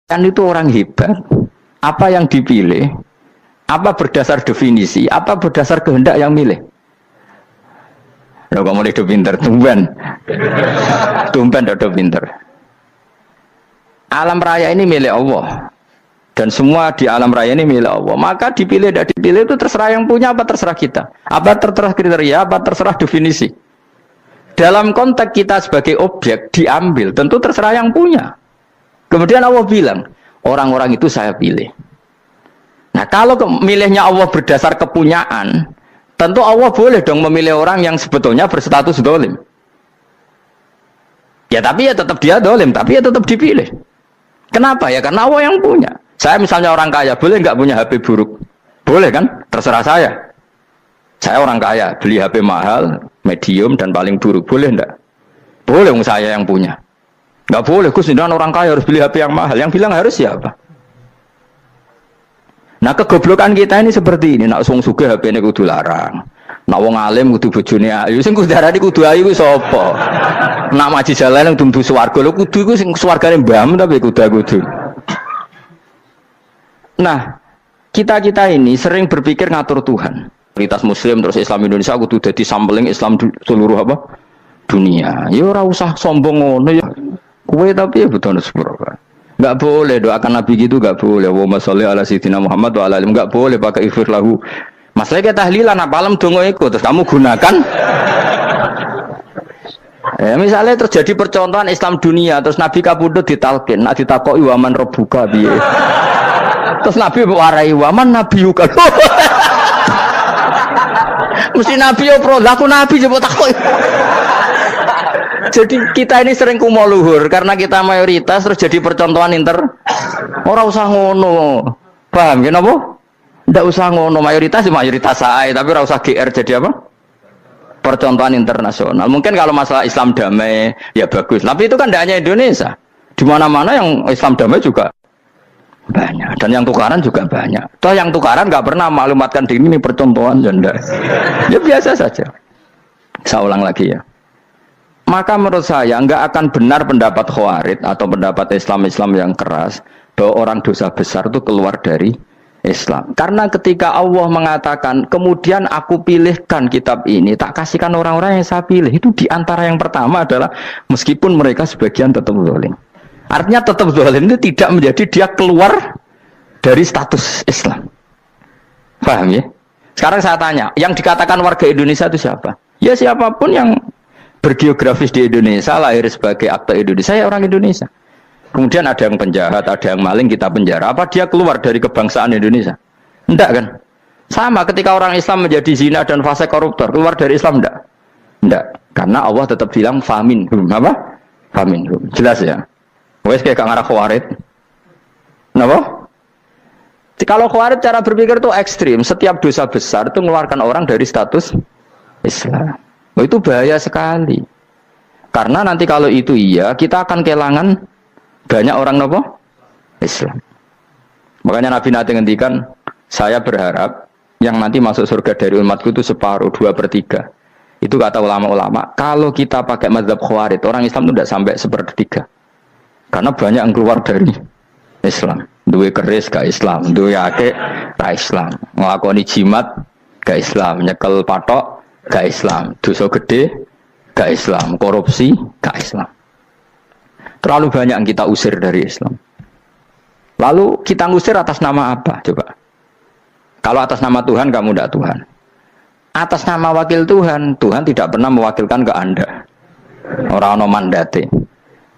Kan itu orang hebat. Apa yang dipilih? Apa berdasar definisi? Apa berdasar kehendak yang milih? Lo kamu udah pinter, tumben udah pinter. Alam raya ini milik Allah, dan semua di alam raya ini milik Allah. Maka dipilih tidak dipilih itu terserah yang punya, apa terserah kita, apa terserah kriteria, apa terserah definisi. Dalam konteks kita sebagai objek diambil, tentu terserah yang punya. Kemudian Allah bilang, orang-orang itu saya pilih. Nah kalau milihnya Allah berdasar kepunyaan, tentu Allah boleh dong memilih orang yang sebetulnya berstatus dolim. Ya tapi ya tetap dia dolim, tapi ya tetap dipilih. Kenapa ya? Karena Allah yang punya. Saya misalnya orang kaya, boleh nggak punya HP buruk? Boleh kan? Terserah saya. Saya orang kaya, beli HP mahal, medium dan paling buruk. Boleh enggak? Boleh, saya yang punya. Nggak boleh, Gus, dengan orang kaya harus beli HP yang mahal. Yang bilang harus siapa? Nah kegoblokan kita ini seperti ini. Nak wong sugih HP ini kudu larang. Nak wong alim kudu bojone ayu. Sing kudu darani kudu ayu ku sapa? Nak maji jalan kudu swarga. Lho kudu iku sing swargane mbahmu tapi kudu. Nah, kita ini sering berpikir ngatur Tuhan. Prioritas Muslim terus Islam Indonesia kudu dadi sampling Islam seluruh apa? Dunia. Ya ora usah sombong ngono ya. Kowe tapi ya betul sepuro. Enggak boleh doakan Nabi gitu, enggak boleh. Wa sholli ala sayyidina Muhammad wa ala alihi, enggak boleh pakai ighfir lahu. Masalahnya kita tahlilan apa alam dongo iku terus kamu gunakan. Misalnya terjadi percontohan Islam dunia terus Nabi kapundhut ditalkin, nak ditakoki waman rabbuka piye. Terus Nabi warai waman nabiyuka. Mesti Nabi yo pro, aku Nabi coba takoki. Jadi kita ini sering kumo luhur karena kita mayoritas terus jadi percontohan orang usah ngono. Paham ya napa? Ndak usah ngono, mayoritas saya, tapi ora usah GR jadi apa? Percontohan internasional. Mungkin kalau masalah Islam damai ya bagus, tapi itu kan tidak hanya Indonesia. Di mana-mana yang Islam damai juga banyak dan yang tukaran juga banyak. Toh yang tukaran nggak pernah maklumatkan diri ini percontohan janda. Ya biasa saja. Saya ulang lagi ya. Maka menurut saya nggak akan benar pendapat Khawarij atau pendapat Islam yang keras bahwa orang dosa besar itu keluar dari Islam. Karena ketika Allah mengatakan kemudian aku pilihkan kitab ini tak kasihkan orang-orang yang saya pilih, itu diantara yang pertama adalah meskipun mereka sebagian tetap zalim. Artinya tetap zalim itu tidak menjadi dia keluar dari status Islam. Paham ya? Sekarang saya tanya, yang dikatakan warga Indonesia itu siapa? Ya siapapun yang bergeografis di Indonesia, lahir sebagai akta Indonesia, saya orang Indonesia. Kemudian ada yang penjahat, ada yang maling, kita penjara. Apa dia keluar dari kebangsaan Indonesia? Enggak kan? Sama ketika orang Islam menjadi zina dan fase koruptor, keluar dari Islam enggak? Enggak. Karena Allah tetap bilang faminhum. Apa? Faminhum. Jelas ya? Wes kayak ngarah Khawarij. Kenapa? Kalau Khawarij cara berpikir itu ekstrim. Setiap dosa besar itu mengeluarkan orang dari status Islam. Oh, itu bahaya sekali. Karena nanti kalau itu iya, kita akan kehilangan banyak orang nopo Islam. Makanya Nabi nanti ngendikan, saya berharap yang nanti masuk surga dari umatku itu separuh, 2/3. Itu kata ulama-ulama. Kalau kita pakai mazhab Khawarij, orang Islam itu tidak sampai 1/3. Karena banyak yang keluar dari Islam. Duwe keris gak Islam, duwe akeh gak Islam, nglakoni jimat gak Islam, nyekel patok gak Islam, dosa gede gak Islam, korupsi gak Islam. Terlalu banyak yang kita usir dari Islam. Lalu kita ngusir atas nama apa? Coba. Kalau atas nama Tuhan, kamu tidak Tuhan. Atas nama wakil Tuhan, Tuhan tidak pernah mewakilkan ke Anda. Orang-orang mandate.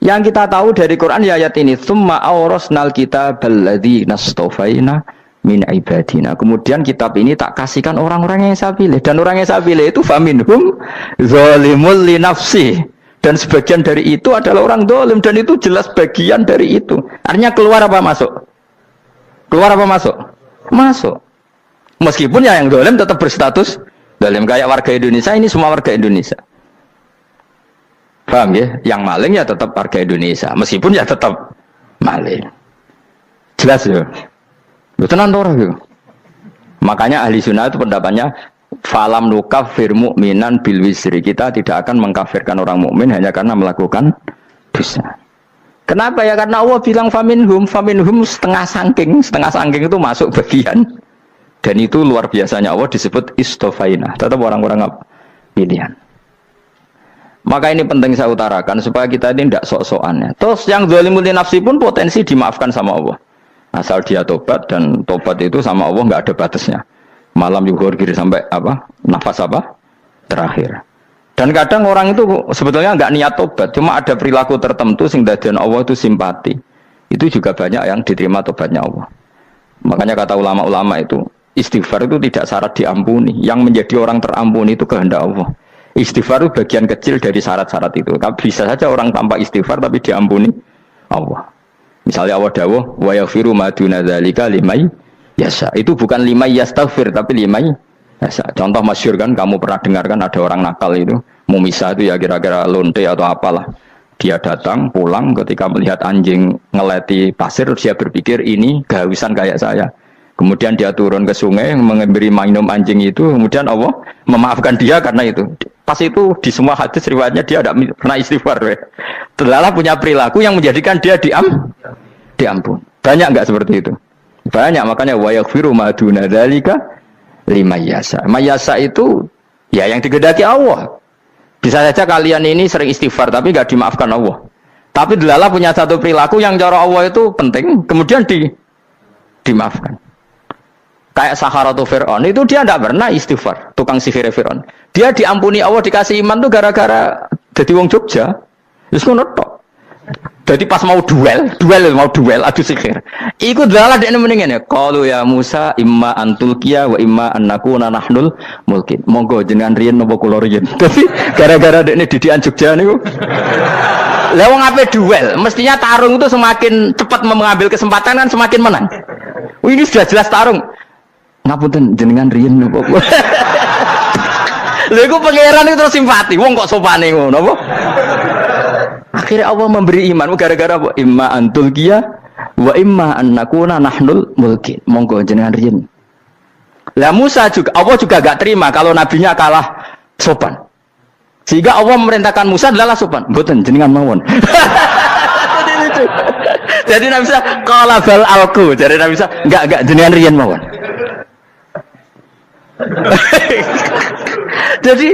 Yang kita tahu dari Quran ya ayat ini, tsumma awrasnal kitabal ladzina astafaina min ibadina. Kemudian kitab ini tak kasihkan orang-orang yang saya pilih, dan orang yang saya pilih itu faminhum zalimul li nafsi, dan sebagian dari itu adalah orang zalim, dan itu jelas bagian dari itu. Artinya keluar apa masuk? Keluar apa masuk? Masuk. Meskipun ya yang zalim tetap berstatus zalim, kayak warga Indonesia ini semua warga Indonesia. Paham ya? Yang maling ya tetap warga Indonesia, meskipun ya tetap maling. Jelas ya? Tenan ora gitu. Makanya ahli sunnah itu pendapatnya falam nukafir mu'minan bil wisri. Kita tidak akan mengkafirkan orang mukmin hanya karena melakukan dosa. Kenapa ya? Karena Allah bilang faminhum setengah sangking itu masuk bagian. Dan itu luar biasanya Allah disebut istofaina. Tetap orang-orang pilihan. Maka ini penting saya utarakan supaya kita ini tidak sok-sokan ya. Terus yang zalimul nafsi pun potensi dimaafkan sama Allah. Asal dia tobat, dan tobat itu sama Allah nggak ada batasnya. Malam yuhur kiri sampai apa? Nafas apa? Terakhir. Dan kadang orang itu sebetulnya nggak niat tobat, cuma ada perilaku tertentu sehingga dadian Allah itu simpati. Itu juga banyak yang diterima tobatnya Allah. Makanya kata ulama-ulama itu, istighfar itu tidak syarat diampuni. Yang menjadi orang terampuni itu kehendak Allah. Istighfar itu bagian kecil dari syarat-syarat itu. Bisa saja orang tanpa istighfar tapi diampuni Allah. Misalnya Allah dawuh wa yaghfiru ma duna dzalika limay yasha. Itu bukan limay yastaghfir tapi limay yasha. Contoh masyhur kan, kamu pernah dengarkan ada orang nakal itu, Mumisa itu ya kira-kira lonte atau apalah. Dia datang pulang ketika melihat anjing ngeleti pasir, dia berpikir ini kehausan kayak saya. Kemudian dia turun ke sungai memberi minum anjing itu, kemudian Allah memaafkan dia karena itu. Pas itu di semua hadis riwayatnya dia tidak pernah istighfar. Terlalu punya perilaku yang menjadikan dia diampun. Banyak enggak seperti itu? Banyak, makanya wa yaghfiru ma duna dzalika liman yasha. Mayasa itu ya yang digedaki Allah. Bisa saja kalian ini sering istighfar tapi enggak dimaafkan Allah. Tapi delala punya satu perilaku yang cara Allah itu penting, kemudian dimaafkan. Kayak Saharatu Fir'aun itu dia tidak pernah istighfar, tukang sihir Fir'aun. Dia diampuni Allah, dikasih iman tuh gara-gara jadi wong Jogja. Terus ngono tok. Jadi pas mau duel adu sihir. Iku dalah dekne mendingan ya. Qalu ya Musa imma antulqiya wa imma annakuna nahnul mulkin. Monggo jenengan riyen napa kula riyen. Dadi gara-gara dekne didikan Jogja niku. Lah wong ape duel, mestinya tarung itu semakin cepat mengambil kesempatan kan semakin menang. Ini sudah jelas tarung. Ngapunten jenengan riyen napa. Lha iku pangeran itu terus simpati. Wong kok sopane ngono apa? Akhirnya Allah memberi iman gara-gara apa? Imma antulqiya wa imma annakuna nahnul mulkin. Monggo jenengan riyen. Lah Musa juga Allah juga gak terima kalau nabinya kalah sopan. Sehingga Allah memerintahkan Musa adalah sopan. Mboten jenengan mawon. Jadi Nabi Musa qala bal alqu. Jadi Nabi Musa enggak jenengan riyen mawon. Jadi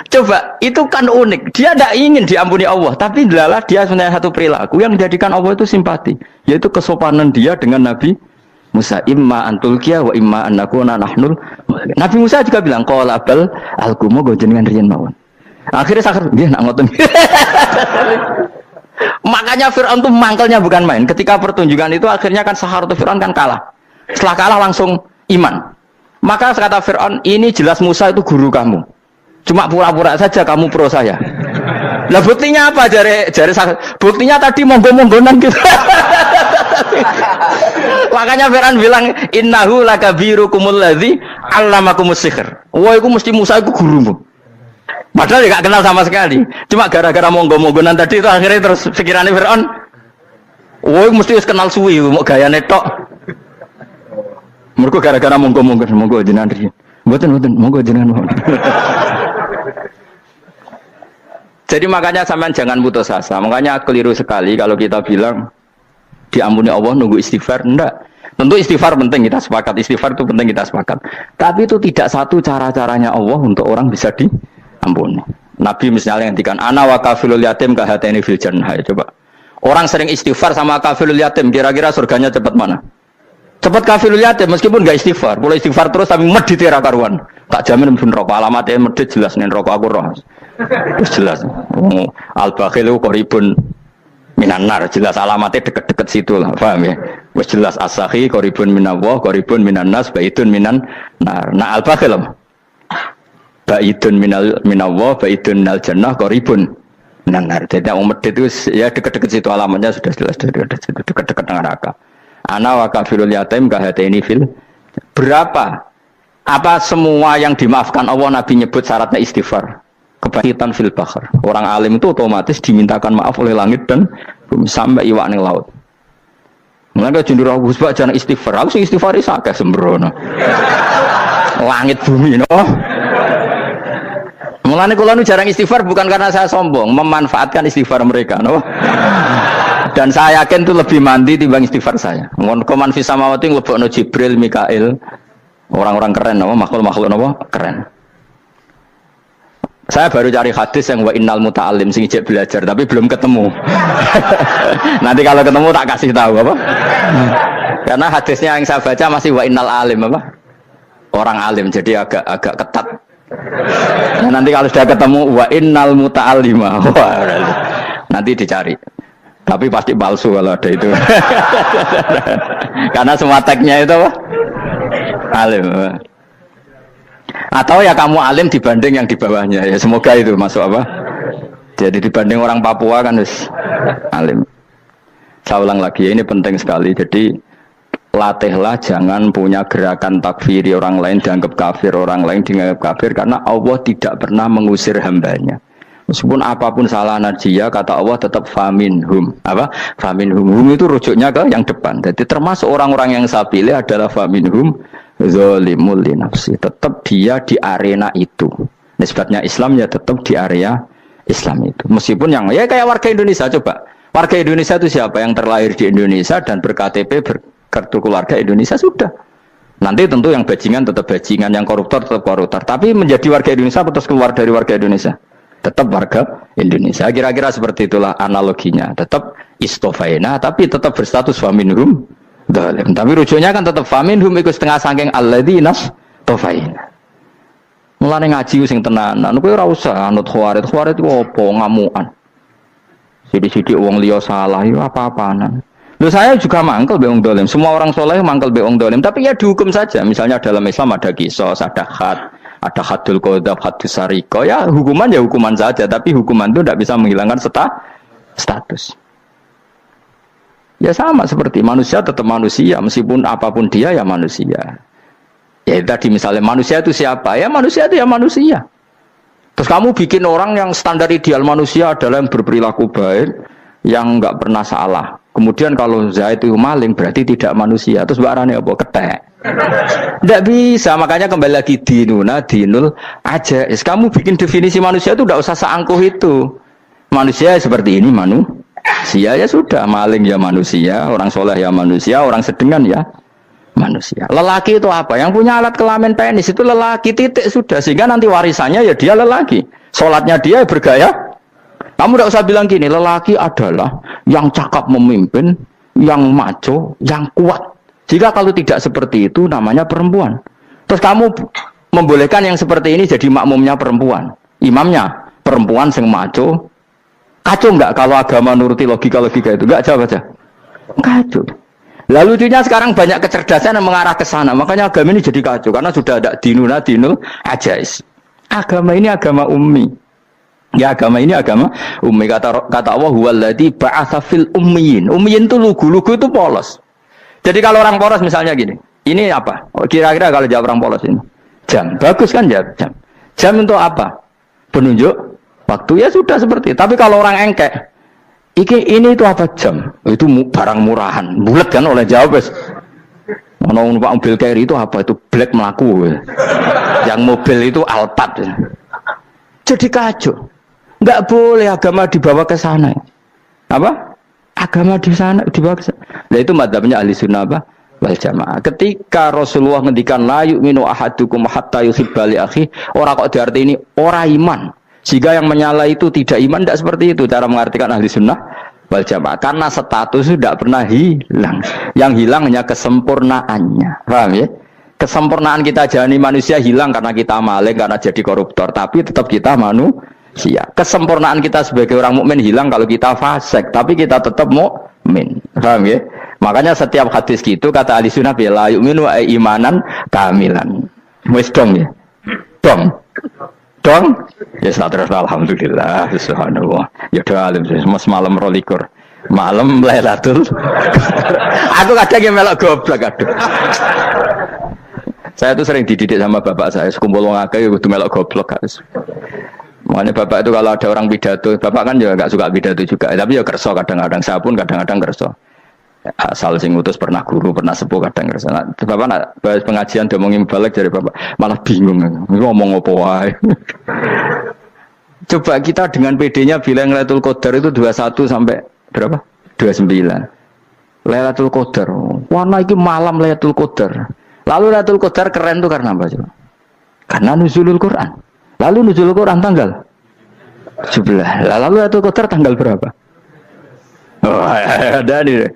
coba itu kan unik. Dia tidak ingin diampuni Allah, tapi adalah dia sebenarnya satu perilaku yang menjadikan Allah itu simpati, yaitu kesopanan dia dengan Nabi Musa. Imma antulqiya wa imma annakuna nahnul. Nabi Musa juga bilang qala bal alqu go jenengan riyen mawon. Akhirnya sakar nggih nak ngoten. Makanya Fir'aun itu mangkelnya bukan main. Ketika pertunjukan itu akhirnya kan Saharatu Fir'aun kan kalah. Setelah kalah langsung iman. Maka kata Fir'aun, ini jelas Musa itu guru kamu. Cuma pura-pura saja kamu pro saya. Lah buktinya apa? Jare buktinya tadi monggo-monggonan gitu. Makanya Fir'aun bilang innahu lakabirukumul ladzi 'allamakumus sihr. Wah, itu mesti Musa itu gurumu. Padahal dia gak kenal sama sekali. Cuma gara-gara monggo-monggonan tadi itu akhirnya terus pikirannya Fir'aun. Wah, mesti kenal suwi mau gayane tok. Mergo gara-gara monggo jenengan riyen. Mboten monggo jenengan mohon. Jadi makanya sampean jangan putus asa. Makanya keliru sekali kalau kita bilang diampuni Allah nunggu istighfar. Enggak. Tentu istighfar penting, kita sepakat. Istighfar itu penting, kita sepakat. Tapi itu tidak satu cara-caranya Allah untuk orang bisa diampuni. Nabi misalnya ngendikan ana wa kafilul yatim ka hatani fil jannah. Coba. Orang sering istighfar sama kafilul yatim, kira-kira surganya cepat mana? Cepat kafirul yatim meskipun enggak istighfar, boleh istighfar terus tapi medit ra karuan. Tak jamin mlebu neraka, alamatnya medit jelas ning neraka aku roh. Wis jelas. Al bakhilu qaribun minan nar, jelas alamatnya deket-deket situ lah, paham ya? Wis jelas as-sakhi qaribun minallah, qaribun minan nas, baitun minan nar. Nah al bakhil baitun minallah, baitun minal jannah, qaribun minan nar. Jadi yang medit itu ya deket-deket situ alamatnya sudah jelas deket-deket neraka. Ana wa kafirul yatim kahataini fil. Berapa? Apa semua yang dimaafkan Allah Nabi nyebut syaratnya istighfar? Kebahitan fil bahr. Orang alim itu otomatis dimintakan maaf oleh langit dan bumi sampai iwak ning laut. Mulane jendur Gus Bak jangan istighfar. Aku sing istighfar iki akeh sembrono. Langit bumi no. Mulane kula nu jarang istighfar bukan karena saya sombong, memanfaatkan istighfar mereka no. Dan saya yakin itu lebih mandi timbang istighfar saya. Ngon koman fi samawati nglebokno Jibril, Mikail. Orang-orang keren apa makhluk-makhluk apa keren. Saya baru cari hadis yang wa innal muta'allim sing ijek belajar tapi belum ketemu. Nanti kalau ketemu tak kasih tahu apa. Karena hadisnya yang saya baca masih wa innal alim apa? Orang alim jadi agak ketat. Nah, nanti kalau sudah ketemu wa innal muta'allima. Nanti dicari. Tapi pasti palsu kalau ada itu. Karena semua tagnya itu apa? Alim. Atau ya kamu alim dibanding yang di bawahnya. Ya semoga itu masuk apa? Jadi dibanding orang Papua kan harus alim. Saya ulang lagi, ini penting sekali. Jadi latihlah jangan punya gerakan takfiri orang lain dianggap kafir, orang lain dianggap kafir, karena Allah tidak pernah mengusir hambanya. Meskipun apapun salah najiyah, kata Allah tetap faminhum. Apa? Faminhum. Hum itu rujuknya ke yang depan. Jadi termasuk orang-orang yang saya pilih adalah faminhum zalimul li nafsi. Tetap dia di arena itu. Nisbatnya Islam ya tetap di area Islam itu. Meskipun yang ya kayak warga Indonesia coba. Warga Indonesia itu siapa yang terlahir di Indonesia dan ber-KTP kartu keluarga Indonesia sudah. Nanti tentu yang bajingan tetap bajingan, yang koruptor tetap koruptor. Tapi menjadi warga Indonesia terus keluar dari warga Indonesia. Tetap warga Indonesia. Kira-kira seperti itulah analoginya. Tetap istofaina tapi tetap berstatus faminhum zalim. Tapi rujuknya kan tetap faminhum iku setengah saking alladzinas tofaina. Mulane ngaji sing tenanan kowe ora usah anut khawarit. Khawarit ku opo ngamukan. Sidik-sidik wong liya salah yo apa-apaan. Loh saya juga mangkel be wong dolim. Semua orang soleh mangkel be wong dolim. Tapi ya dihukum saja. Misalnya dalam Islam ada qisas, ada ada hadul qadzaf, hadus sariko. Ya hukuman saja. Tapi hukuman itu tidak bisa menghilangkan status. Ya sama seperti manusia tetap manusia. Meskipun apapun dia ya manusia. Ya tadi misalnya manusia itu siapa? Ya manusia itu ya manusia. Terus kamu bikin orang yang standar ideal manusia adalah yang berperilaku baik, yang enggak pernah salah. Kemudian kalau Zaid itu maling berarti tidak manusia. Terus barangnya apa? Ketek. Tidak bisa. Makanya kembali lagi dinul aja. Kamu bikin definisi manusia itu tidak usah seangkuh itu. Manusia seperti ini manusia ya sudah. Maling ya manusia, orang soleh ya manusia, orang sedengan ya manusia. Lelaki itu apa? Yang punya alat kelamin penis itu lelaki, titik sudah. Sehingga nanti warisannya ya dia lelaki. Sholatnya dia bergaya. Kamu tidak usah bilang gini, lelaki adalah yang cakap memimpin, yang maco, yang kuat. Jika kalau tidak seperti itu namanya perempuan. Terus kamu membolehkan yang seperti ini jadi makmumnya perempuan. Imamnya perempuan sing maco. Kacau enggak kalau agama nuruti logika-logika itu? Enggak jawab aja. Kacau. Lalu lucunya sekarang banyak kecerdasan yang mengarah ke sana. Makanya agama ini jadi kacau. Karena sudah ada dinul ajais. Agama ini agama ummi. Ya agama ini agama ummi. Kata Allah huwallazi ba'atsa fil ummiyin. Ummiyin itu lugu itu polos. Jadi kalau orang polos misalnya gini. Ini apa? Kira-kira kalau jawab orang polos ini. Jam. Bagus kan jawab jam. Jam untuk apa? Penunjuk waktu ya sudah seperti. Tapi kalau orang engkek, ini itu apa jam? Itu barang murahan. Bulat kan oleh jawab wes. Mau numpak mobil carry itu apa? Itu black melaku. Yang mobil itu Alphard. Jadi kacau. Enggak boleh agama dibawa ke sana. Apa? Agama di sana dibawa ke sana. Nah itu madzhabnya ahli sunnah apa? Wal jamaah. Ketika Rasulullah ngendikan la yu'minu ahadukum hatta yuhibba li akhi, ora kok diarti ini ora iman. Sehingga yang menyala itu tidak iman, tidak seperti itu cara mengartikan ahli sunnah wal jamaah. Karena status itu tidak pernah hilang. Yang hilang hanya kesempurnaannya. Paham ya? Kesempurnaan kita jalani manusia hilang karena kita maling, karena jadi koruptor. Tapi tetap kita manusia. Kesempurnaan kita sebagai orang mukmin hilang kalau kita fasik. Tapi kita tetap mukmin. Paham ya? Makanya setiap hadis gitu kata ahli sunnah la yu'minu imanan kamilan. Wis dong ya. Dong. Ya terus alhamdulillah subhanallah. Ya doa alim malam rolikur. Malam Lailatul. Aku kadang yang melok goblok aduh. Saya tuh sering dididik sama bapak saya, sekumpul wong akeh ya kudu melok goblok harus. Makanya bapak itu kalau ada orang pidato, bapak kan juga enggak suka pidato juga, tapi ya kerso kadang-kadang, saya pun kadang-kadang kerso. Asal sing utus pernah guru, pernah sepuh kadang kerso. Nah, bapak nak bahas pengajian ngomongin balik dari bapak, malah bingung ngomong apa wae. Coba kita dengan PD-nya bilang Lailatul Qadar itu 21 sampai berapa? 29. Lailatul Qadar. Warna iki malam Lailatul Qadar. Lalu Lailatul Qadar keren tuh karena apa coba? Karena nuzulul Quran. Lalu nuzulul Quran tanggal 17. Lalu Lailatul Qadar tanggal berapa? Oh, ada nih.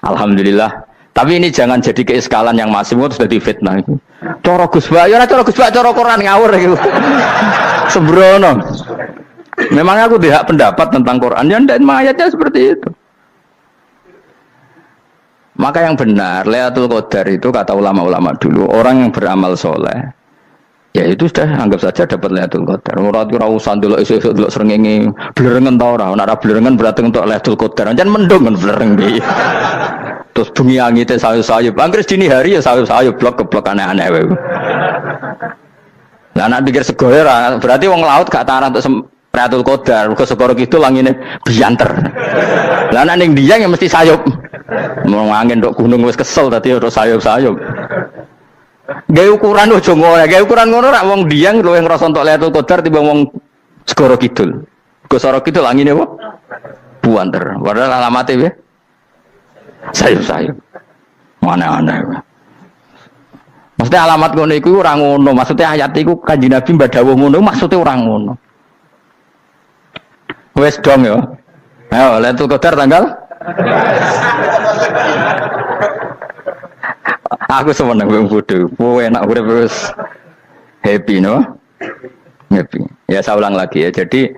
Alhamdulillah. Tapi ini jangan jadi keiskalan yang masih itu sudah difitnah. Coro Gus Ba, ya coro Gus Ba, coro Quran ngawur gitu. Sembrono. Memangnya aku tidak pendapat tentang Quran, ya dan ayatnya seperti itu. Maka yang benar, Lailatul Qadar itu kata ulama-ulama dulu, orang yang beramal soleh, ya itu sudah anggap saja dapat Lailatul Qadar. Ora usah ndelok esuk-esuk ndelok srengenge blerengen ta ora. Nek blerengen berarti untuk Lailatul Qadar. Jan mendung kan blereng iki. Terus bengi angite sayup-sayup. Anggere dini hari ya sayup-sayup blok-blok aneh-aneh wae. Lah nek pikir segoe ora, berarti wong laut gak taran untuk Lailatul Qadar. Mergo segoro kidul langine bianter. Lah nek ning Dieng ya mesti sayup. Mau angin ndok gunung wis kesel tadi ora sayup-sayup. Gawe ukuran ojo ngono, gawe ukuran ngono rak wong Dieng luwih ngrasa entuk Lailatul Qadar timbang wong segoro kidul. Segoro kidul angine apa? Buanter. Padahal alamate piye? Sayup-sayup. Mana-mana. Maksudnya alamat ngono iku ora ngono, maksudnya ayat iku Kanjeng Nabi mbak dawuh ngono, maksudnya ora ngono. Wes dong ya. Ayo Lailatul Qadar tanggal aku seneng wong bodoh. Enak urip wis happy no? Happy. Ya saya ulang lagi ya. Jadi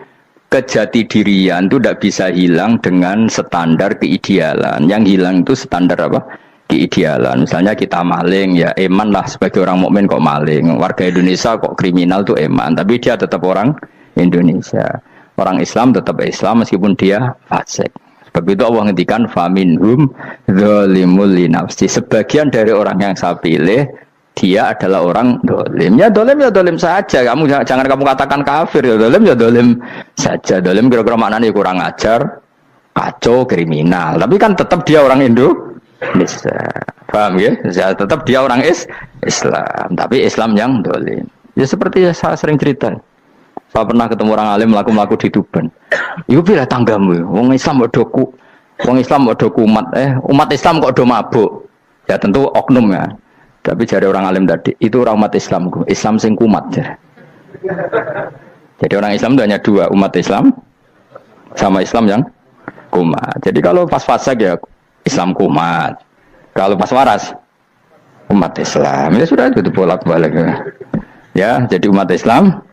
kejati dirian itu tidak bisa hilang dengan standar keidealan. Yang hilang itu standar apa? Keidealan. Misalnya kita maling, ya eman lah sebagai orang mukmin kok maling. Warga Indonesia kok kriminal tuh eman, tapi dia tetap orang Indonesia. Orang Islam tetap Islam meskipun dia fasik. Sebab itu Allah ngendikan faminhum zalimul linafsi. Sebagian dari orang yang saya pilih dia adalah orang dolim. Ya dolim saja. Jangan kamu katakan kafir. Ya dolim saja. Dolim kira-kira maknanya kurang ajar, kacau, kriminal. Tapi kan tetap dia orang Indonesia. Paham ya? Tetap dia orang Islam. Tapi Islam yang dolim. Ya seperti saya sering cerita. Saya pernah ketemu orang alim melaku-melaku di Tuban. Iku pilih tanggamu. Wong Islam kok doku. Wong Islam kok doku umat. Umat Islam kok do mabuk. Ya tentu oknum ya. Tapi jari orang alim tadi, itu orang umat Islam. Islam sing kumat. Jadi orang Islam itu hanya dua, umat Islam sama Islam yang kumat. Jadi kalau pas fasik ya Islam kumat. Kalau pas waras umat Islam. Ya sudah itu bolak-balik. Ya, jadi umat Islam.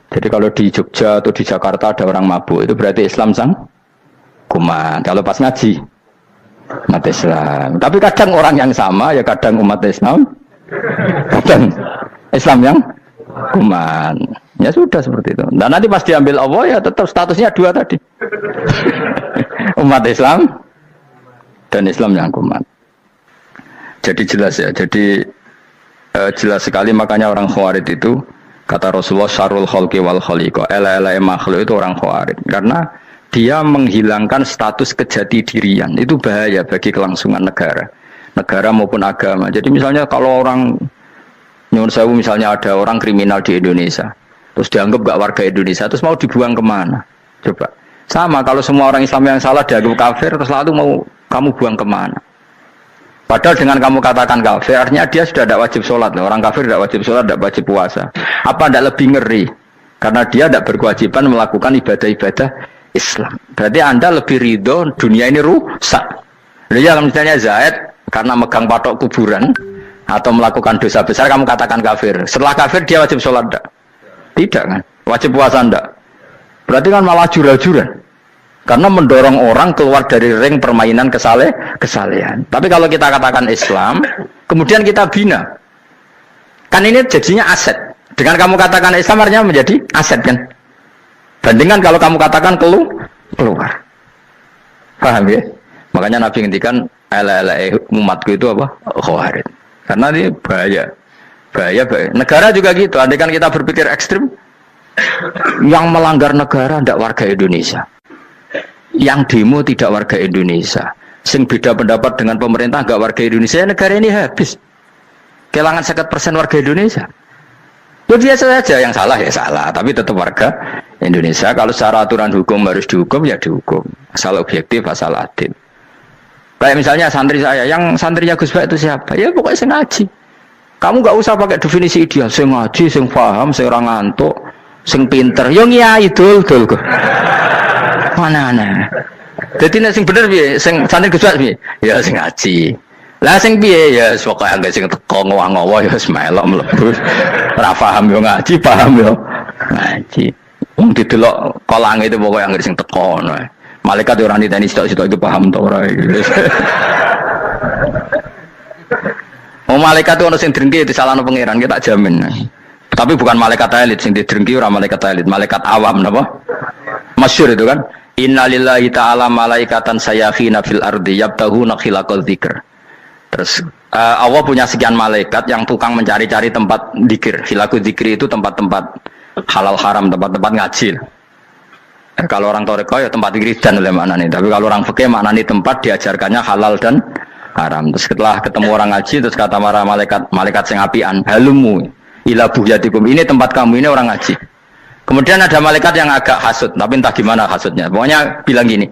Jadi kalau di Jogja atau di Jakarta ada orang mabuk, itu berarti Islam sang kumat. Kalau pas ngaji umat Islam. Tapi kadang orang yang sama ya kadang umat Islam, kadang Islam yang kuman. Ya sudah seperti itu. Dan nanti pas diambil Allah ya tetap statusnya dua tadi. Umat Islam dan Islam yang kuman. Jadi jelas ya. Jadi jelas sekali makanya orang Khawarij itu kata Rasulullah syarrul khalqi wal khaliqa. Ela makhluk itu orang Khawarij karena dia menghilangkan status kejati dirian. Itu bahaya bagi kelangsungan negara maupun agama. Jadi misalnya kalau orang nyuwun sewu misalnya ada orang kriminal di Indonesia, terus dianggap gak warga Indonesia, terus mau dibuang kemana? Coba. Sama kalau semua orang Islam yang salah dianggap kafir, terus lalu mau kamu buang kemana? Padahal dengan kamu katakan kafir, artinya dia sudah tidak wajib sholat. Orang kafir tidak wajib sholat, tidak wajib puasa. Apa tidak lebih ngeri? Karena dia tidak berkewajiban melakukan ibadah-ibadah Islam. Berarti Anda lebih ridho dunia ini rusak. Jadi kalau misalnya Zaid karena megang patok kuburan atau melakukan dosa besar kamu katakan kafir. Setelah kafir dia wajib sholat enggak? Tidak kan? Wajib puasa enggak? Berarti kan malah jura-jura. Karena mendorong orang keluar dari ring permainan kesalehan. Tapi kalau kita katakan Islam, kemudian kita bina. Kan ini jadinya aset. Dengan kamu katakan Islam artinya menjadi aset kan? Bandingkan kalau kamu katakan keluar. Paham ya? Makanya Nabi ngendikan umatku itu apa? Khawarij. Karena ini bahaya. Negara juga gitu. Andai kan kita berpikir ekstrim, yang melanggar negara tidak warga Indonesia. Yang demo tidak warga Indonesia. Sing beda pendapat dengan pemerintah enggak warga Indonesia, negara ini habis. Kehilangan 50% warga Indonesia. Ya biasa saja, yang salah ya salah, tapi tetap warga Indonesia kalau secara aturan hukum harus dihukum ya dihukum. Asal objektif, asal adil. Kayak misalnya santri saya, yang santrinya Gus Bak itu siapa? Ya pokoknya sing ngaji. Kamu gak usah pakai definisi ideal, sing ngaji, sing paham, sing ora ngantuk, sing pinter. Yo ngiyai dul kok. Mana. Jadi nek sing bener piye? Sing santri Gus Bak piye? Ya sing ngaji. Lah sing piye ya pokoke anggere sing teko ngowah-ngowah ya wis melok mlebu. Ora paham yo ngaji, paham yo ngaji. Wong didelok kolang itu pokoke anggere sing teko ngono. Malaikat orang di tenis sitok itu paham to ora. Oh malaikat itu ono sing drengki disalahno pangeran kita jamin. Tapi bukan malaikat elit sing didrengki ora malaikat elit, malaikat awam napa? Masyhur itu kan. Innalillahi ta'ala malaikatan sayakhina fil ardi yabtahuna khilaqal dzikr. Terus Allah punya sekian malaikat yang tukang mencari-cari tempat dzikir. Khilaqul dzikri itu tempat-tempat halal haram, tempat-tempat ngaji. Kalau orang toreko ya tempat wiridan oleh maknanya. Tapi kalau orang fikih maknanya tempat diajarkannya halal dan haram. Terus setelah ketemu orang ngaji terus kata para malaikat sing apian, halumu ila buhyatikum. Ini tempat kamu, ini orang ngaji. Kemudian ada malaikat yang agak hasud, tapi entah gimana hasudnya. Pokoknya bilang gini,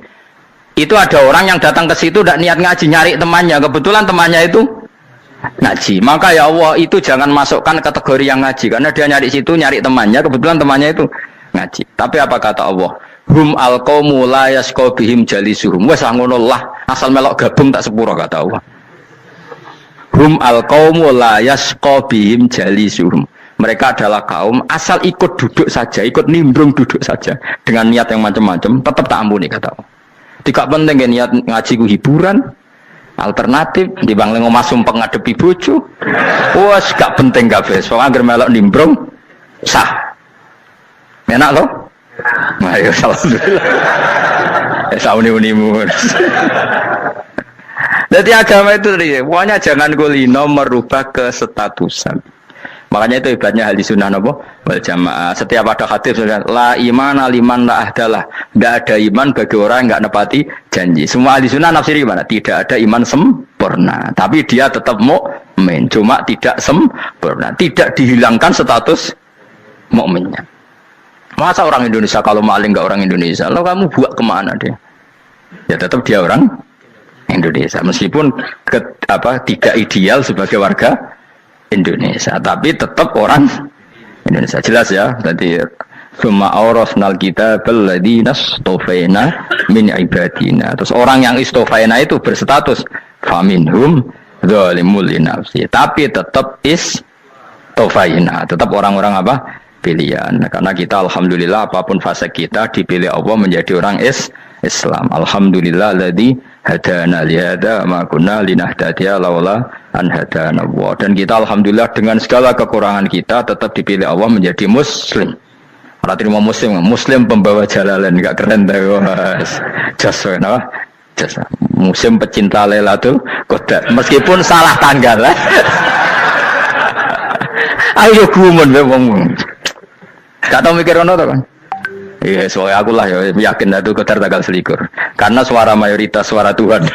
itu ada orang yang datang ke situ tidak niat ngaji, nyari temannya. Kebetulan temannya itu ngaji. Maka ya Allah itu jangan masukkan kategori yang ngaji, karena dia nyari situ nyari temannya. Kebetulan temannya itu ngaji. Tapi apa kata Allah? Hum alqaumu la yasqa bihim jalisuhum. Wes ngono lah, asal melok gabung tak sepuro kata Allah. Hum alqaumu la yasqa bihim jalisuhum. Mereka adalah kaum asal ikut duduk saja, ikut nimbrung duduk saja dengan niat yang macam-macam, tetap tak ampuni kata Allah. Tidak penting ya niat ngaji ku hiburan, alternatif dibanding ngomong sumpah ngadepi bojo. Wes gak penting kabeh. Soale anggere melok nimbrung sah. Enak loh? Nah, ya alhamdulillah. Sauni-unimu. Jadi agama itu tadi, pokoknya jangan kulino merubah kesestatusan. Makanya itu hebatnya ahli sunnah nopo wal jamaah. Setiap ada hadis la imana liman la ahdalah. Enggak ada iman bagi orang yang enggak nepati janji. Semua ahli sunnah nafsiri gimana? Tidak ada iman sempurna, tapi dia tetap mukmin, cuma tidak sempurna. Tidak dihilangkan status mukminnya. Masa orang Indonesia kalau maling enggak orang Indonesia? Lalu kamu buat kemana dia? Ya tetap dia orang Indonesia, meskipun tidak ideal sebagai warga Indonesia, tapi tetap orang Indonesia. Jelas ya. Jadi summa awrasnal kitabal ladzina istofaina min ibadina. Terus orang yang istofaina itu berstatus faminhum zalimul linafsi, tapi tetap istofaina, tetap orang-orang apa? Pilihan. Karena kita alhamdulillah apapun fase kita dipilih Allah menjadi orang Islam. Alhamdulillah alladzi hadana lihada ma kunna linahtadiya laula an hadana Allah. Dan kita alhamdulillah dengan segala kekurangan kita tetap dipilih Allah menjadi muslim. Ora terima muslim pembawa jalalan, enggak keren dah. Jas apa? Jas. Muslim pecinta Lailatul Qadar. Meskipun salah tanggal. Ayo gumun wae wong. Gak tau mikir ono to kan? Iya, soalnya aku lah ya yakin itu Qadar tanggal 21. Karena suara mayoritas suara Tuhan.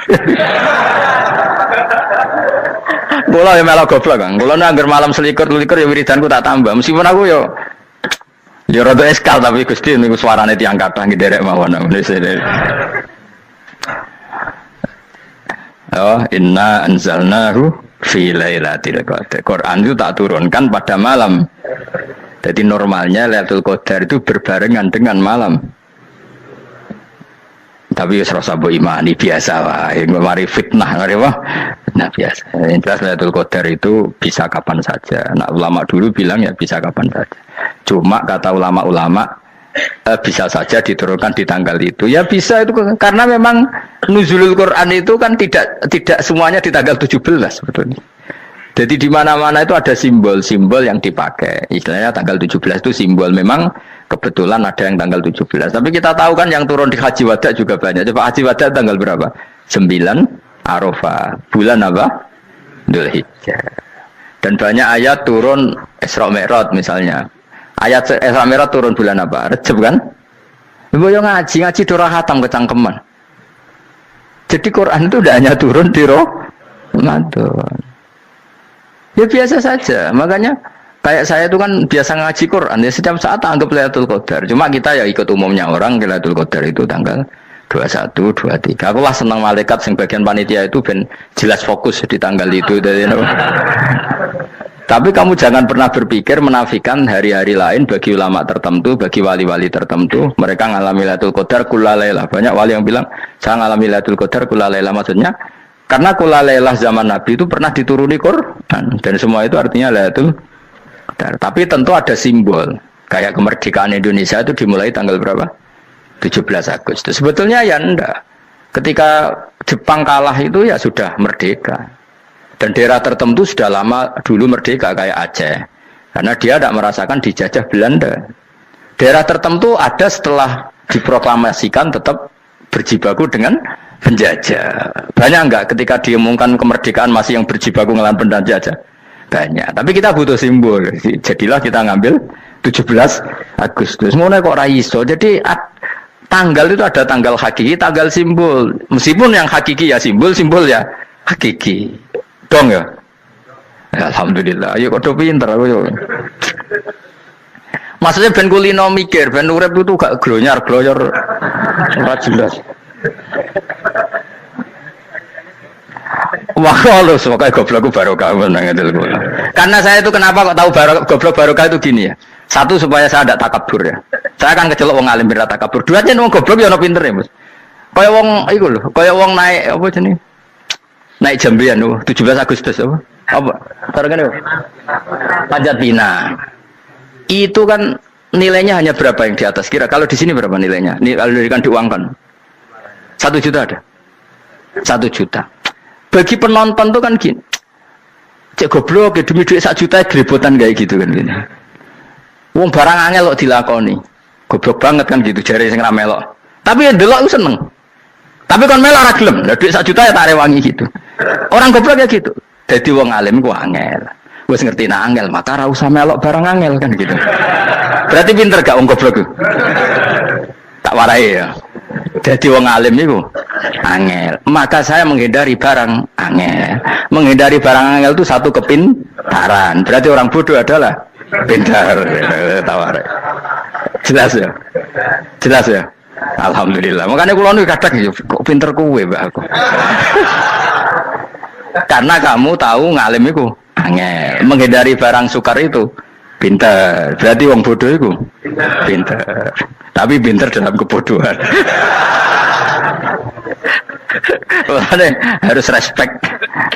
Kula ya melok goblok kan. Kula nek malam 21 ya wiridanku tak tambah. Meskipun aku ya rada eskal tapi Gusti niku suarane tiyang kathah nderek mawon. Oh, inna anzalnahu fi lailatul qadar. Quran itu tak turunkan pada malam. Jadi normalnya Lailatul Qadar itu berbarengan dengan malam. Tapi ya serasa mbok imani biasa wae, mari fitnah ngene wah. Nah biasa. Jelas Lailatul Qadar itu bisa kapan saja. Nah ulama dulu bilang ya bisa kapan saja. Cuma kata ulama-ulama bisa saja diturunkan di tanggal itu. Ya bisa itu karena memang nuzulul Quran itu kan tidak semuanya di tanggal 17 sebetulnya. Jadi di mana-mana itu ada simbol-simbol yang dipakai. Istilahnya tanggal 17 itu simbol, memang kebetulan ada yang tanggal 17. Tapi kita tahu kan yang turun di Haji Wada juga banyak. Coba Haji Wada tanggal berapa? 9 Arafah. Bulan apa? Dzulhijjah. Dan banyak ayat turun Isra Mi'raj misalnya. Ayat Isra Mi'raj turun bulan apa? Rejab kan? Mbok yo ngaji dora khatam kecangkeman. Jadi Quran itu tidak hanya turun di Ramadan. Ya biasa saja, makanya Kayak saya itu kan biasa ngaji Quran, ya setiap saat anggap Lailatul Qadar. Cuma kita ya ikut umumnya orang, Lailatul Qadar itu tanggal 21, 23. Aku lah senang malaikat yang bagian panitia itu ben jelas fokus di tanggal itu. Tapi kamu jangan pernah berpikir menafikan hari-hari lain bagi ulama tertentu, bagi wali-wali tertentu. Mereka ngalami Lailatul Qadar kulalailah. Banyak wali yang bilang, saya ngalami Lailatul Qadar kulalailah. Maksudnya, karena kulalailah zaman Nabi itu pernah dituruni Quran. Dan semua itu artinya Lailatul Qadar. Tapi tentu ada simbol. Kayak kemerdekaan Indonesia itu dimulai tanggal berapa? 17 Agustus. Sebetulnya ya enggak. Ketika Jepang kalah itu ya sudah merdeka. Dan daerah tertentu sudah lama dulu merdeka kayak Aceh. Karena dia tidak merasakan dijajah Belanda. Daerah tertentu ada setelah diproklamasikan tetap berjibaku dengan penjajah. Banyak enggak ketika diumumkan kemerdekaan masih yang berjibaku ngelawan penjajah? Banyak. Tapi kita butuh simbol. Jadilah kita ngambil 17 Agustus. Mulai kok raiso. Jadi tanggal itu ada tanggal hakiki, tanggal simbol. Meskipun yang hakiki ya simbol, simbol ya hakiki. Dong ya? Ya alhamdulillah. Ayo kok pinter aku yo. Maksudnya ben kulino mikir, ben urip itu gak glonyar-glonyor ora jelas. Wah, lu semoga goblokku barokah menang itu. Karena saya itu kenapa kok tahu goblok barokah itu gini ya. Satu supaya saya tidak takabur ya. Saya akan kecelok wong alim berat takabur. Dua aja wong goblok ya ono pinter ya, Mas. Kaya wong iku lho, kaya wong naik apa jenenge? Naik jambian lho, 17 Agustus apa? Apa? Targane Panjat Pinang. Itu kan nilainya hanya berapa yang di atas? Kira kalau di sini berapa nilainya? Kalau diberikan diuangkan. 1 juta ada. 1 juta. Bagi penonton tuh kan gini. Cek goblok demi duit 1 juta grebotan kayak gitu kan gini. Wong barang angel kok dilakoni. Goblok banget kan gitu jare sing ra melok. Tapi ya delok ku seneng. Tapi kon melok ora gelem. Lah duit 1 juta ya tak rewangi gitu. Orang goblok ya gitu. Dadi wong alim ku angel. Wis ngerti nak angel maka ora usah melok barang angel kan gitu. Berarti pinter gak wong goblok ku? Tak warai ya. Dadi wong alim niku angel. Maka saya menghindari barang angel. Menghindari barang angel itu satu kepintaran. Berarti orang bodoh adalah pintar. Tawar. Jelas ya? Jelas ya? Alhamdulillah. Makanya kula niku kadang kok pinter kowe, Mbak aku. Karena kamu tahu ngalim iku angel. Menghindari barang sukar itu pintar. Berarti wong bodoh iku pintar. Tapi pintar dalam kebodohan. Makanya harus respect.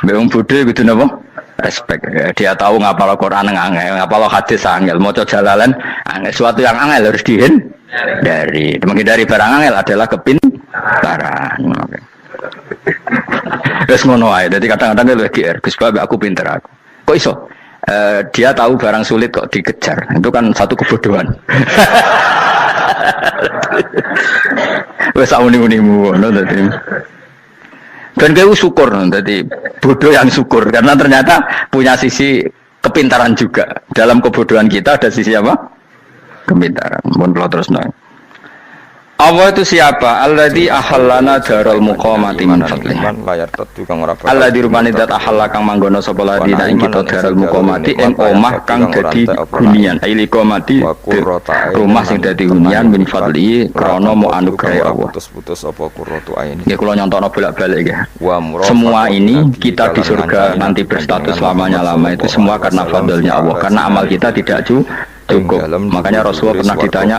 Wong bodoh kudu napa? Respect. Dia tahu ngapal Quran angel, ngapal hadis angel, maca jalalan angel. Suatu yang angel harus dihindari. Menghindari barang angel adalah kepintaran. Wes ngono ae. Dadi kadang-kadang lho GR, Gus Bab aku pinter aku. Kok iso? Dia tahu barang sulit kok dikejar. Itu kan satu kebodohan. Wes uni-unimu ngono dadi. Dan kau syukur dadi bodoh yang syukur karena ternyata punya sisi kepintaran juga. Dalam kebodohan kita ada sisi apa? Kepintaran. Mun kula terusno. Allah itu siapa? Alladzi ahallana darul muqamati min fadlih. Alladzi rupane zat ahalla kang manggono sapa ladi ing kita darul muqamati ing omah kang dadi hunian. Aili qamati rumah sing dadi hunian min fadlih krana mu anugerah Allah. Putus-putus apa qurratu ain. Nggih kula nyontokno bolak-balik ya. Semua ini kita di surga nanti berstatus lamanya-lama itu semua karena fadlnya Allah. Karena amal kita tidak cukup. Makanya Rasulullah pernah ditanya,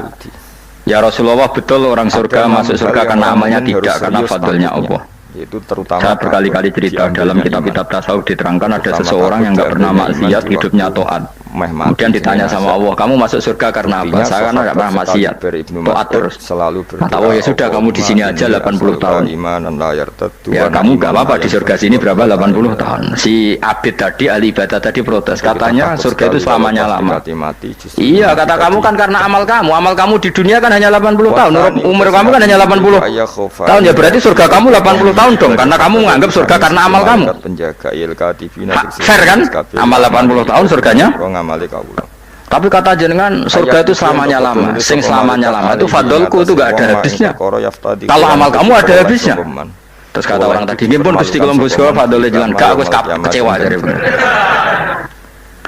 ya Rasulullah betul orang surga masuk surga karena amalnya tidak karena fadlnya Allah. Itu terutama saya berkali-kali cerita dalam kitab-kitab tasawuf diterangkan ada seseorang yang nggak pernah maksiat hidupnya taat. Kemudian ditanya sama Allah, kamu masuk surga karena apa? Saya kan nggak pernah maksiat, taat terus. Kata Allah, ya sudah kamu di sini aja 80 tahun. Ya kamu nggak apa-apa di surga sini berapa 80 tahun. Si Abid tadi ahli ibadah tadi protes, katanya surga itu selamanya lama. Iya kata kamu kan karena amal kamu di dunia kan hanya 80 tahun. Umur kamu kan hanya 80 tahun ya berarti surga kamu 80 tahun dong karena kamu menganggap surga karena amal kamu. Fair kan? Amal 80 tahun surganya. Tapi kata jenengan surga itu selamanya lama. Sing selamanya lama itu fadolku itu gak ada habisnya. Kalau amal kamu ada habisnya. Terus kata orang tadi, "Nggih pun Gusti kula mbus kula fadole jalan gak aku kecewa dari bener."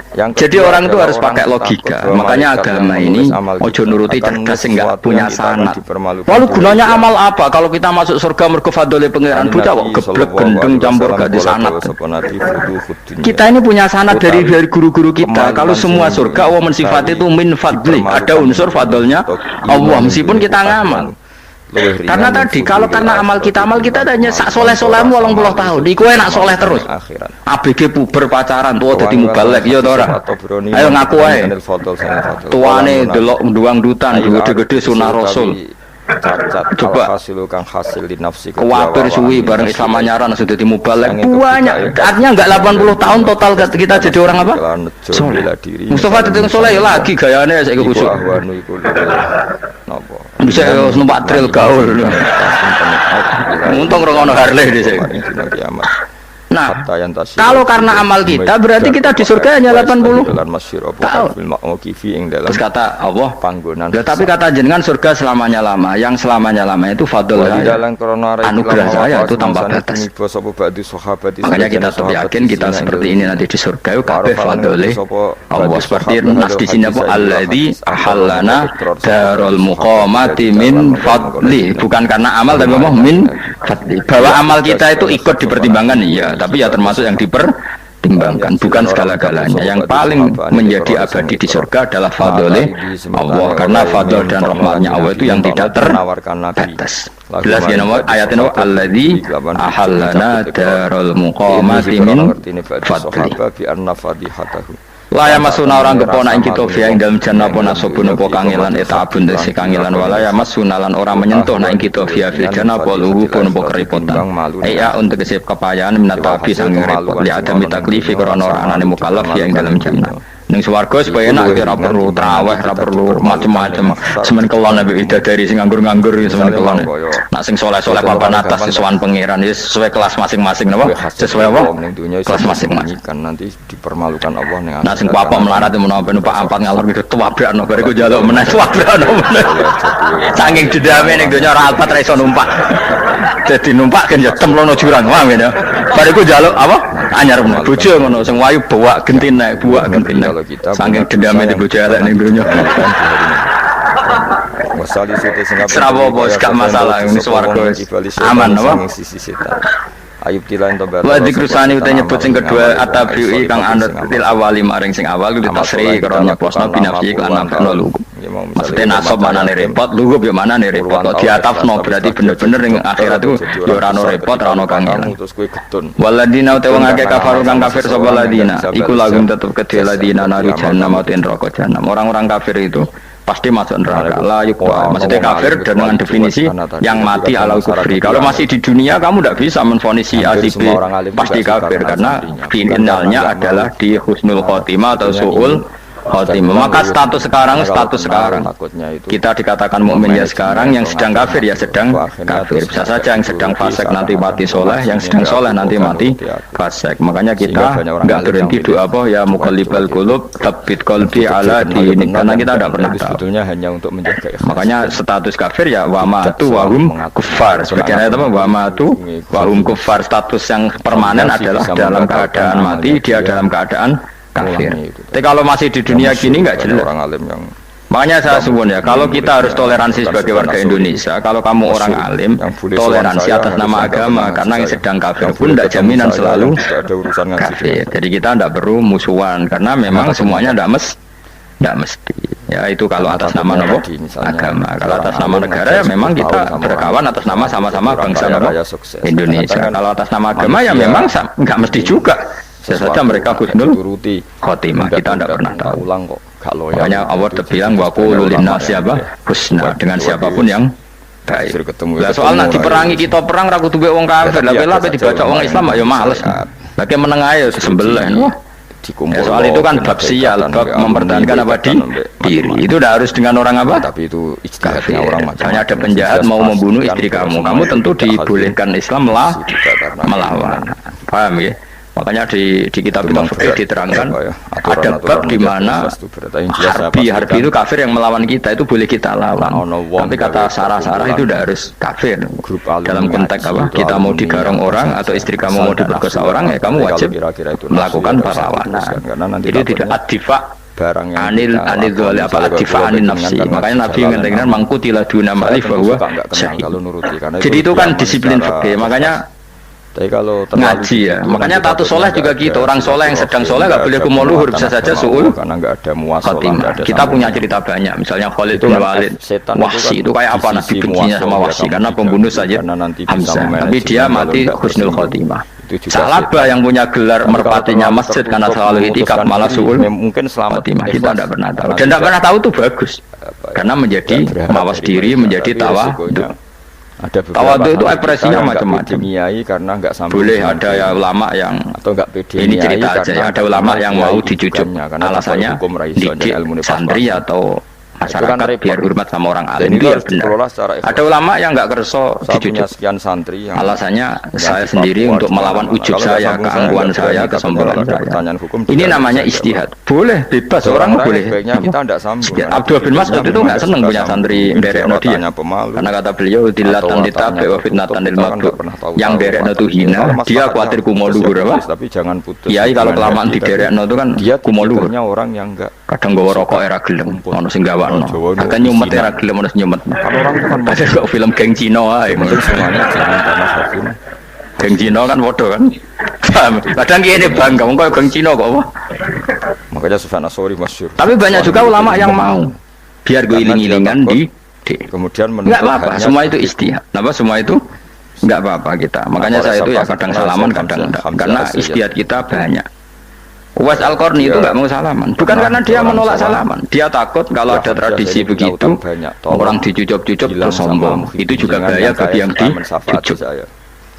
Jadi orang itu harus pakai logika. Makanya agama ini ojo nuruti cerdas enggak punya sanad. Lalu gunanya amal apa? Kalau kita masuk surga mergo fadhole pangeran bocah kok geblek gendeng campur gak di sanad. Kita ini punya sanad dari guru-guru kita. Kalau semua surga Allah mensifati itu min fadli, ada unsur fadlnya Allah meskipun kita ngamal. Karena tadi kalau karena amal kita hanya sak soleh-solehmu 80 tahun di kowe nak soleh terus ABG puber pacaran tua dadi mubalek ya to ora ayo ngaku ae tuane delok nduang dutan gede-gede sunah rasul coba hasil di nafsi kuwatir suwi bareng Islam anyaran sudah dadi mubalek banyak artinya enggak 80 tahun total kita jadi orang apa soleh Mustafa dadi soleh ya lagi gayane saiki khusuk bisa numpak trail gaul untung rokono Harley di sini. Nah, kalau karena amal kita berarti kita di surga hanya 80 tahun. Terus kata Allah, ya, tapi kata jenengan surga selamanya lama. Yang selamanya lama itu fadl saya, anugerah saya itu tanpa batas. Makanya kita tetap yakin kita seperti ini nanti di surga itu kabeh fadlnya Allah. Seperti nas di sini apa alladzi ahallana darul muqamati min fadli. Bukan karena amal tapi min fadli. Bahwa amal kita itu ikut dipertimbangkan iya. Tapi ya termasuk yang dipertimbangkan, bukan segala-galanya. Yang paling menjadi abadi di surga adalah fadlnya Allah, karena fadl dan rahmatnya Allah itu yang tidak terbatas. Jelas ya nama ayatnya alladzi ahallana darul muqamati min fadli. Laya masuna orang kepona ing kita via ing dalam jannah pona sobun po kangelan eta abun desi kangelan walaya masuna lan orang menyentuh na ing kita via fil jannah po luhu pun po kerepotan iya untuk kesip kepayahan minata api sanggeng repot li ada mitaklifi korona orang anane mukallaf via ing dalam jannah ning swarga supaya enak ora perlu traweh ora perlu macam-macam semen kelon nabi dari sing nganggur-nganggur semen kelon nak sing soleh-soleh papan atas sesuai pangeran sesuai kelas masing-masing napa sesuai apa kelas masing-masing nanti dipermalukan Allah ning nah sing papa melarat menapa numpak ampat ngalor gitu tuwabrakno bariku njaluk meneh tuwabrakno meneh saking dendame ning donya ora alpat ra iso numpak dadi numpak kan ya templono jurang paham ya bariku njaluk apa anyar meneh bojo ngono sing wayu bawa gentine saking dendame di bojo elek ning donya Wasali sute sing apa bos gak masalah ini swarga aman apa Ayub tilain to bar. Wa dikrusani uta nyebut sing kedua atabi'i kang anut til awali maring sing awal kudu tasri krana posna binafsi lan nampakno lugu. Maksudnya nasab manane repot, lugu yo manane repot. Kok diatafno berarti bener-bener ning akhirat itu yo ora ono repot, ora ono kangelan. Waladina uta wong akeh kafir kang kafir sapa ladina. Iku lagu tetep kedhe ladina naru jahannam ten neraka jahanam. Orang-orang kafir itu pasti masuk neraka. La yukwa. Maksudnya kafir dengan definisi yang mati ala kufri. Kalau masih di dunia kamu tidak bisa menvonis si A si B pasti kafir karena finalnya adalah di husnul khotimah atau suul khotimah. Maka status sekarang kita dikatakan mukmin ya sekarang, yang sedang kafir ya sedang kafir. Bisa saja yang sedang fasik nanti mati soleh, yang sedang soleh nanti mati fasik. Makanya kita nggak berhenti doa apa ya muqallibal qulub tsabbit qalbi ala dinik, karena kita tidak pernah tahu. Sebetulnya hanya untuk menjaga ikhlas. Makanya status kafir ya wa matu wa hum kuffar. Sebagian ayat apa wa matu wa hum kuffar, status yang permanen adalah dalam keadaan mati, dia dalam keadaan kafir. Tapi kalau masih di dunia gini nggak jelas. Makanya saya suwun ya, kalau kita harus toleransi sebagai warga Indonesia, kalau kamu orang alim, toleransi atas nama agama, karena yang sedang kafir pun tidak jaminan selalu kafir. Jadi kita tidak perlu musuhan, karena memang semuanya tidak mesti. Ya itu kalau atas nama agama. Kalau atas nama negara ya memang kita berkawan atas nama sama-sama bangsa Indonesia. Kalau atas nama agama ya memang nggak mesti juga. Saja mereka husnul khotimah, kita tidak pernah tahu. Makanya Allah terbilang wa qulu linnas siapa husna, dengan siapapun yang baik. Lah soal nak diperangi kita perang ra kudu mbek wong kafir. Lah kowe dibaca wong Islam ya males. Lagi meneng ae sembelih. Ya, soal itu kan bab sial, bab mempertahankan apa diri. Itu udah harus dengan orang apa? Tapi itu ijtihadnya orang macam. Misalnya ada penjahat mau membunuh istri kamu tentu dibolehkan Islam melawan. Paham ya? Makanya di kitab Memang fikih berat. diterangkan Apa ya, ada aturan-aturan bab di yang mana jelas itu berat. Yang jelas saya harbi pastikan, itu kafir yang melawan kita itu boleh kita lawan. Nah, ono wong Tapi kata gawe sarah-sarah itu perkumpulan, tidak harus kafir. grup alumni Dalam konteks ngaji, apa? itu Kita mau alumni digarong yang orang saja. atau istri kamu Asal mau ada diperkosa nafsu orang ya apa. kamu Tapi kalau wajib kira-kira itu nafsu, melakukan ya harus perlawanan. diteruskan. Karena nanti Itu tidak takutnya adifa barang yang anil kita anil lakukan, dzali apa misalnya adifa kalau anil dengan nafsi. karena Makanya Nabi jalanan mengatakan apa. mangkutila duna Saya malih tentu bahwa suka nggak kenal syahid. kalau nuruti karena Jadi itu kan diaman disiplin secara fikih. Makanya tapi kalau terlalu ngaji ya. begitu, Makanya nanti tatu soleh takutnya juga nggak gitu. ada Orang soleh yang sedang silaturahmi, soleh nggak boleh ada kumuluhur, penguatan bisa saja agama suul karena nggak ada muasalah, khotimah. nggak ada Kita sambungan. punya cerita banyak. Misalnya Khalid Itu bin kan Walid, setan Wahsi itu kayak apa? di Nabi sisi bencinya sama muasalah, Wahsi kamu karena tidak pembunuh bisa, saja karena nanti bisa Hamzah. Tapi memanage dia kalau mati nggak husnul tersinggung. khotimah. Itu juga Salaba setan. yang punya gelar Tapi kalau merpatinya terlalu masjid karena tertutup, selalu itikaf memutuskan malah diri, suul mungkin selamat khotimah. Kita ikhlas. tidak pernah tahu. Karena Dan tidak tidak- pernah tahu itu bagus. apa ya, Karena menjadi nggak berharap mawas dari diri, mereka, menjadi tapi tawa. resikonya ada beberapa Tawadhu itu santri ekspresinya kita yang nggak macam-macam. pede niai karena nggak sambung Boleh dengan ada ya ulama yang atau nggak pede ini niai cerita aja karena ya, ada ulama yang niai mau itu dijujuk bukannya, karena alasannya hukum raiso dan didik ilmu santri atau masyarakat repot. biar hormat sama orang Dan alim itu itu ya harus dikelola benar. secara ikhlas. Ada ulama yang nggak kerso Saya punya dijujuk. sekian santri yang Alasannya yang saya di sendiri Papua, untuk di melawan mana-mana. ujub Kalau nggak saya, sambung keangkuhan nggak saya, berani, tapi kesombongan kalau ada saya. pertanyaan hukum, Ini tidak namanya bisa istihad. Boleh, bebas orang Seorang boleh. sebaiknya kita tidak sambung. Ya, Karena Abdul bin Mas'ud tujuannya itu nggak memang senang suka punya sambung. santri Mungkin derekno dia. wataknya pemalu. Karena kata beliau Atau dilatan wataknya ditabe wa fitnatan lil tertutup, kita kan mabdu. nggak pernah tahu Yang derekno itu wataknya. hina, Kalau dia masalahnya khawatir kumo putus ya luhur apa? putus, tapi jangan putus. Kiai kalau hubungan kelamaan hati, di tapi derekno itu kan dia kumo luhur. tipikalnya orang yang enggak Kadang nggawa rokok era gelem, ono sing gawakno. Jawa no, Kadang nyumet isinan. era gelem ono sing nyumet. Kalau orang itu kan Padahal kok film geng Cina ae. penting semuanya jangan karena hakim. Geng Cina kan podo kan. Paham? Kadang kene bangga wong koyo geng Cina kok apa. Makanya Sufyan Ats-Tsauri masyhur. Tapi banyak juga ulama yang mau biar gue Karena dia iling-ilingan takut, di Kemudian menuntut enggak apa-apa, hanya semua itu istihad. Apa semua itu enggak apa-apa kita. Makanya saya itu ya kadang salaman, kadang enggak. Karena istihad kita banyak. Uwais Al-Qarni itu enggak mau salaman. Bukan karena dia menolak salaman. Dia takut kalau ada tradisi begitu orang dicucup-cucup terus sombong. Itu juga bahaya bagi yang dicucup.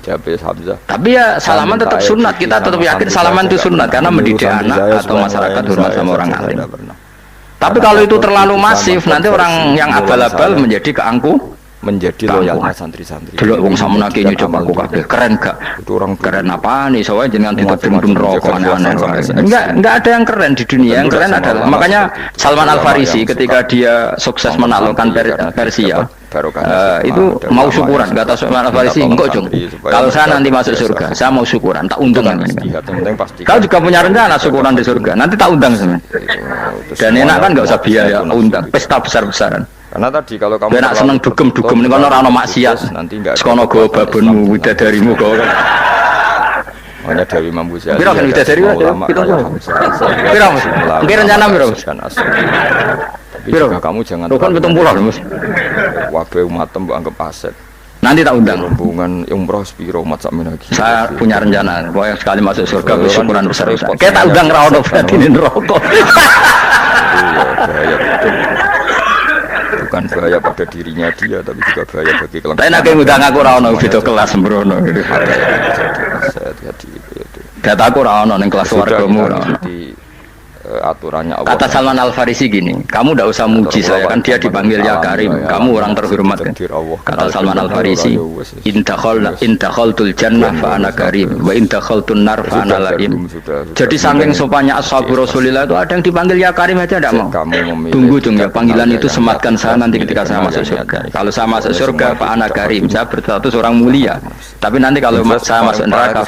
Jabir Hamzah. Tapi ya salaman tetap sunat. Kita tetap yakin salaman itu sunat karena mendidik anak atau masyarakat hormat sama orang alim. Tapi kalau itu terlalu masif, nanti orang yang abal-abal menjadi keangku, menjadi loyalnya santri-santri. delok wong sampeyan iki nyucup aku kabeh. Keren gak? Itu orang Keren apa nih? Soalnya jenengan tidak Macam-macam dendun rokok menjaga aneh-aneh. kekuasaan sampai Enggak ada yang keren di dunia. Yang keren Semua adalah ulama makanya seperti itu. Salman Al Ulama Farisi yang ketika suka dia sukses menaklukkan Persia, itu mau syukuran. Kata Salman Al Farisi, enggak jong. Kalau saya nanti masuk surga, saya mau syukuran. Tak undang. Kau juga punya rencana syukuran di surga. Nanti tak undang sama. Dan enak kan nggak usah biaya undang. Pesta besar-besaran. Karena tadi kalau kamu Enak seneng dugem-dugem nih kono ora ono maksiat. nanti enggak Sekono go babonmu widadarimu go. Makanya Dewi Imam Ghazali. Piro kan widadari wae? Piro wae? Piro, Mas? Mungkin rencana piro, Mas? Piro? Kamu jangan Rukun 70 Mas. wabe umatem mbok anggap aset. Nanti tak undang. Rombongan umroh sepiro umat sak lagi. Saya punya rencana, pokoknya sekali masuk surga Kan bersyukuran besar. repot. Kayak tak undang ra ono berarti ning neraka. Iya, bahaya betul. Bukan bahaya pada dirinya dia, tapi juga bahaya bagi Tapi kelangsungan. nek ngundang aku ra ono beda kelas sembrono. Hati-hati itu. Data aku ra ono ning kelas Sudah wargamu kita ra ono. ikuti aturannya Allah. Kata Salman Al Farisi gini, kamu tidak usah muji saya kan dia dipanggil ya Karim, kamu orang terhormat kan. Kata Salman Al Farisi, indakhaltul jannah fa ana karim, wa indakhaltun nar fa ana laim. Jadi saking sopannya ashabu Rasulillah itu ada yang dipanggil ya Karim aja tidak mau. Tunggu dong ya, panggilan itu sematkan saya nanti ketika saya masuk surga. Kalau saya masuk surga fa ana karim, saya berstatus orang mulia. Tapi nanti kalau saya masuk neraka